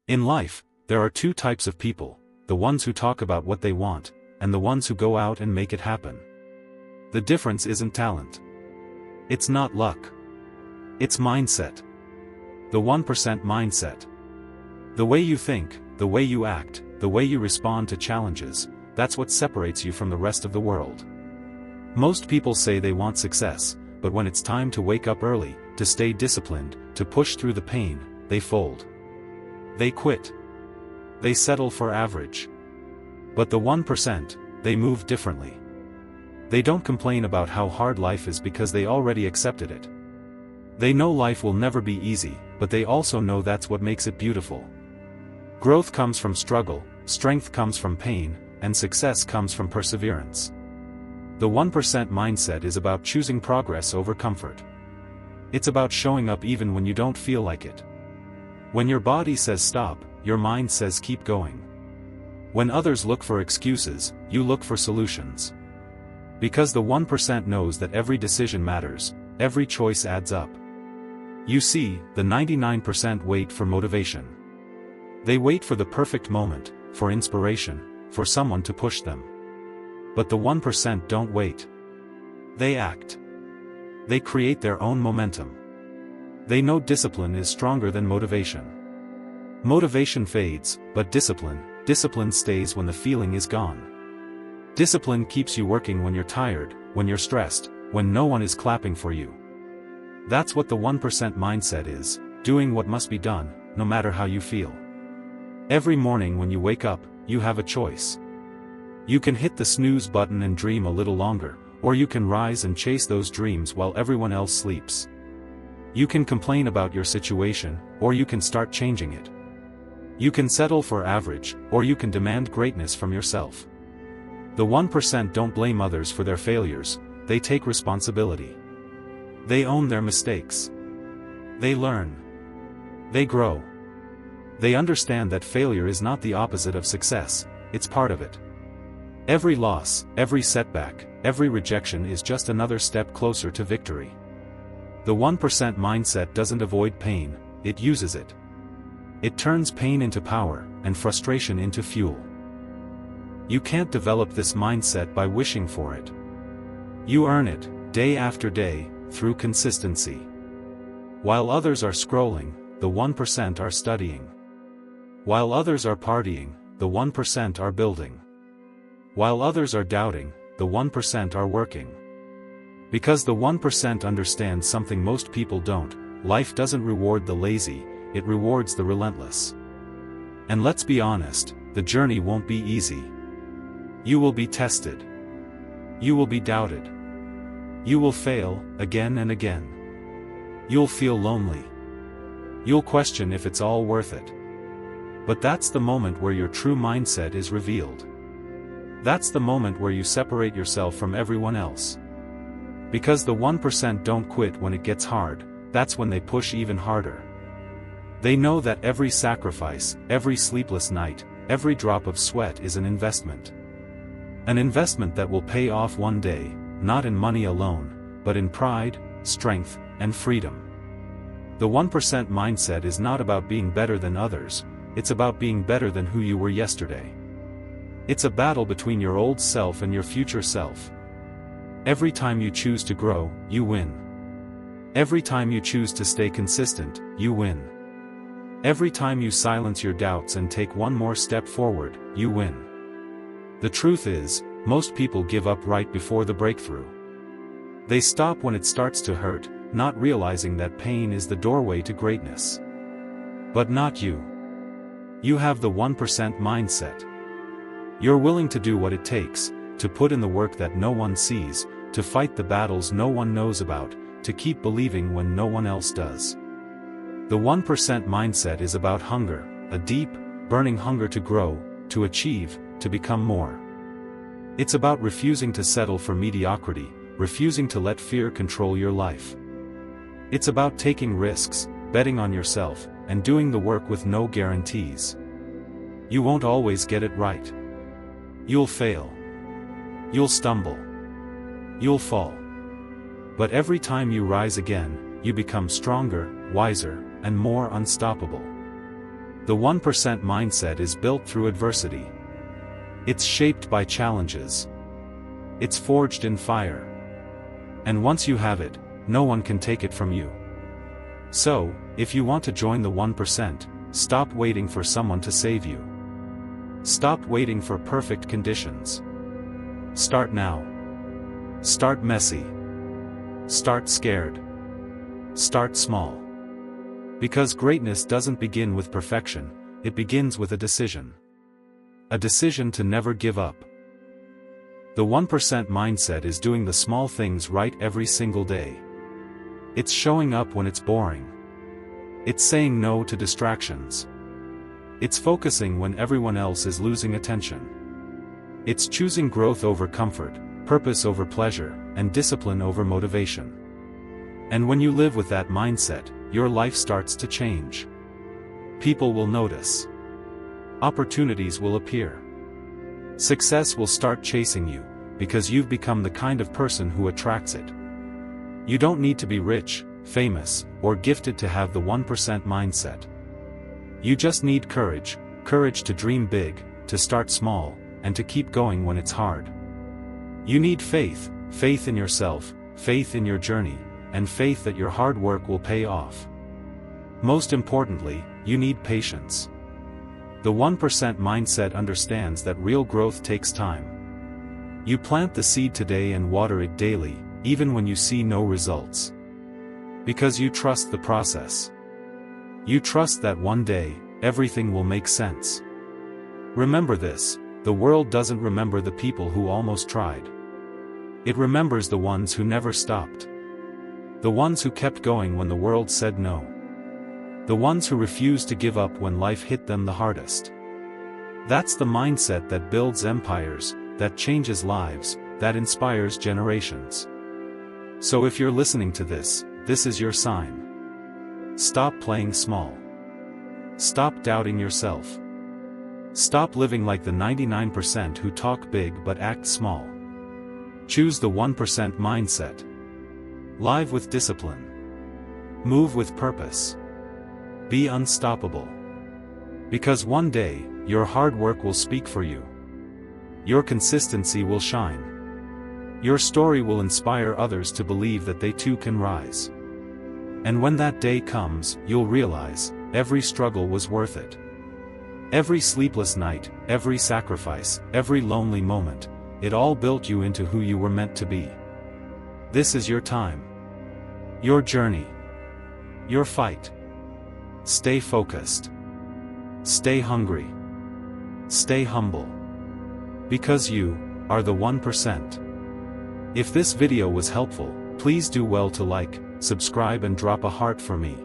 In life, there are two types of people, the ones who talk about what they want, and the ones who go out and make it happen. The difference isn't talent. It's not luck. It's mindset. The 1% mindset. The way you think, the way you act, the way you respond to challenges, that's what separates you from the rest of the world. Most people say they want success, but when it's time to wake up early, to stay disciplined, to push through the pain, they fold. They quit. They settle for average. But the 1%, they move differently. They don't complain about how hard life is because they already accepted it. They know life will never be easy, but they also know that's what makes it beautiful. Growth comes from struggle, strength comes from pain, and success comes from perseverance. The 1% mindset is about choosing progress over comfort. It's about showing up even when you don't feel like it. When your body says stop, your mind says keep going. When others look for excuses, you look for solutions. Because the 1% knows that every decision matters, every choice adds up. You see, the 99% wait for motivation. They wait for the perfect moment, for inspiration, for someone to push them. But the 1% don't wait. They act. They create their own momentum. They know discipline is stronger than motivation. Motivation fades, but discipline stays when the feeling is gone. Discipline keeps you working when you're tired, when you're stressed, when no one is clapping for you. That's what the 1% mindset is, doing what must be done, no matter how you feel. Every morning when you wake up, you have a choice. You can hit the snooze button and dream a little longer, or you can rise and chase those dreams while everyone else sleeps. You can complain about your situation, or you can start changing it. You can settle for average, or you can demand greatness from yourself. The 1% don't blame others for their failures, they take responsibility. They own their mistakes. They learn. They grow. They understand that failure is not the opposite of success, it's part of it. Every loss, every setback, every rejection is just another step closer to victory. The 1% mindset doesn't avoid pain, it uses it. It turns pain into power, and frustration into fuel. You can't develop this mindset by wishing for it. You earn it, day after day, through consistency. While others are scrolling, the 1% are studying. While others are partying, the 1% are building. While others are doubting, the 1% are working. Because the 1% understands something most people don't, life doesn't reward the lazy, it rewards the relentless. And let's be honest, the journey won't be easy. You will be tested. You will be doubted. You will fail, again and again. You'll feel lonely. You'll question if it's all worth it. But that's the moment where your true mindset is revealed. That's the moment where you separate yourself from everyone else. Because the 1% don't quit when it gets hard, that's when they push even harder. They know that every sacrifice, every sleepless night, every drop of sweat is an investment. An investment that will pay off one day, not in money alone, but in pride, strength, and freedom. The 1% mindset is not about being better than others, it's about being better than who you were yesterday. It's a battle between your old self and your future self. Every time you choose to grow, you win. Every time you choose to stay consistent, you win. Every time you silence your doubts and take one more step forward, you win. The truth is, most people give up right before the breakthrough. They stop when it starts to hurt, not realizing that pain is the doorway to greatness. But not you. You have the 1% mindset. You're willing to do what it takes, to put in the work that no one sees, to fight the battles no one knows about, to keep believing when no one else does. The 1% mindset is about hunger, a deep, burning hunger to grow, to achieve, to become more. It's about refusing to settle for mediocrity, refusing to let fear control your life. It's about taking risks, betting on yourself, and doing the work with no guarantees. You won't always get it right. You'll fail. You'll stumble. You'll fall. But every time you rise again, you become stronger, wiser, and more unstoppable. The 1% mindset is built through adversity. It's shaped by challenges. It's forged in fire. And once you have it, no one can take it from you. So, if you want to join the 1%, stop waiting for someone to save you. Stop waiting for perfect conditions. Start now. Start messy. Start scared. Start small. Because greatness doesn't begin with perfection, it begins with a decision. A decision to never give up. The 1% mindset is doing the small things right every single day. It's showing up when it's boring. It's saying no to distractions. It's focusing when everyone else is losing attention. It's choosing growth over comfort, purpose over pleasure, and discipline over motivation. And when you live with that mindset, your life starts to change. People will notice. Opportunities will appear. Success will start chasing you, because you've become the kind of person who attracts it. You don't need to be rich, famous, or gifted to have the 1% mindset. You just need courage, courage to dream big, to start small, and to keep going when it's hard. You need faith, faith in yourself, faith in your journey, and faith that your hard work will pay off. Most importantly, you need patience. The 1% mindset understands that real growth takes time. You plant the seed today and water it daily, even when you see no results. Because you trust the process. You trust that one day, everything will make sense. Remember this, the world doesn't remember the people who almost tried. It remembers the ones who never stopped. The ones who kept going when the world said no. The ones who refused to give up when life hit them the hardest. That's the mindset that builds empires, that changes lives, that inspires generations. So if you're listening to this, this is your sign. Stop playing small. Stop doubting yourself. Stop living like the 99% who talk big but act small. Choose the 1% mindset. Live with discipline. Move with purpose. Be unstoppable. Because one day, your hard work will speak for you. Your consistency will shine. Your story will inspire others to believe that they too can rise. And when that day comes, you'll realize, every struggle was worth it. Every sleepless night, every sacrifice, every lonely moment, it all built you into who you were meant to be. This is your time. Your journey. Your fight. Stay focused. Stay hungry. Stay humble. Because you are the 1%. If this video was helpful, please do well to like, subscribe and drop a heart for me.